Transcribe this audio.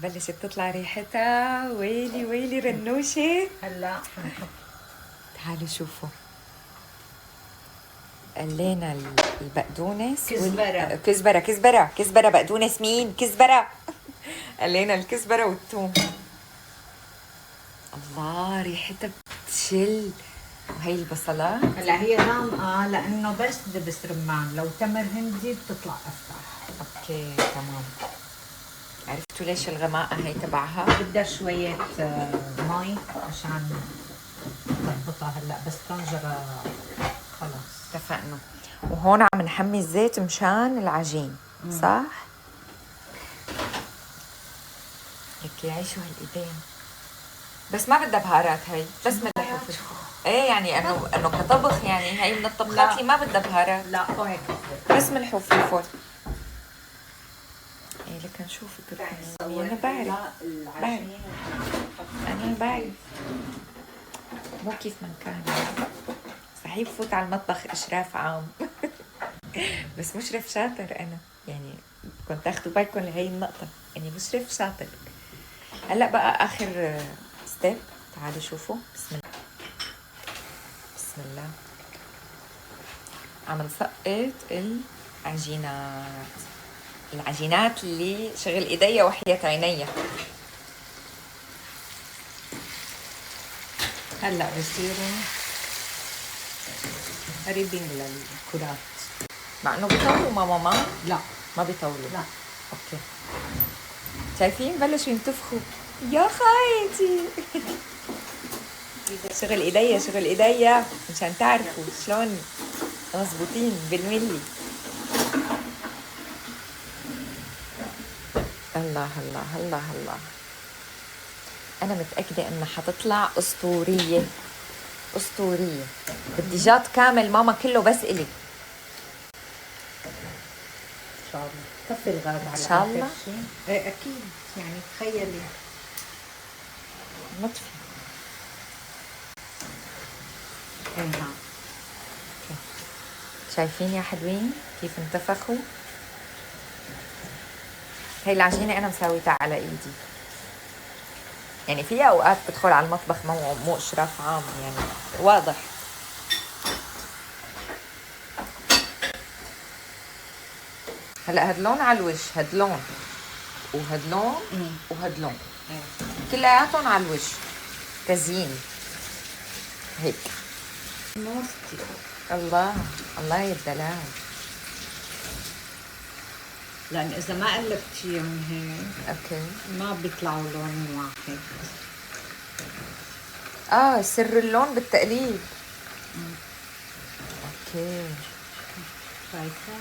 بلشت تطلع ريحتها. ويلي ويلي رنوشة. هلا حنحط. تعالوا شوفوا. قلينا البقدونس كزبرة. كزبرة بقدونس مين؟ كزبرة. قلينا الكزبرة والثوم. الله ريحتها بتشل. وهي البصلات هلا هي غامقة لأنه بس دبس رمان، لو تمر هندي بتطلع أفتح. اوكي تمام. عرفتوا ليش الغماقة هي تبعها؟ بدها شوية مي عشان نضبطها هلا، بس طنجرة خلاص. اتفقنا. وهون عم نحمي الزيت مشان العجين. صح؟ لك يعيشوا هالايدين. بس ما بدها بهارات هي، بس ملح وفلفل. ايه يعني انه كطبخ، يعني هي من الطبخات اللي ما بدها بهارات. لا هيك بس ملح وفلفل. ايه لك نشوف التركية. انا بعرف. انا بعرف. مو كيف ما كان. صحيح بفوت على المطبخ اشراف عام. بس مشرف شاطر انا، يعني كنت تاخدوا بالكم لهي النقطة، يعني مشرف شاطر. هلا بقى اخر ستيب. تعالوا شوفوا. بسم الله. بسم الله. عم نسقط العجينات اللي شغل ايديا وحياة عينيا. هلا بصيروا قريبين للكرات. مع انه بيطولوا ماما. لا ما بيطولوا. لا. اوكي. شايفين بلشوا ينتفخوا. يا خايتي. شغل ايديا مشان تعرفوا شلون مظبوطين بالملي. الله الله الله الله. انا متاكده انها حتطلع اسطوريه. بدي جات كامل ماما كله بس الي. ان شاء الله. طفي الغاز على ان شاء الله. ايه اكيد، يعني تخيلي. نطفي. ايه ها. شايفين يا حلوين كيف انتفخوا؟ هي العجينة أنا مساويتها على إيدي. يعني في أوقات بدخل على المطبخ مو إشراف عام، يعني واضح. هلا هاد لون على الوش، هاد لون وهاد لون وهاد لون، كلياتهم على الوش تزيين هيك. نورتي. الله الله يا الدلال. لأن إذا ما قلبتيهم هيك اوكي ما بيطلعوا لون واحد. سر اللون بالتقليب. اوكي. شايفة؟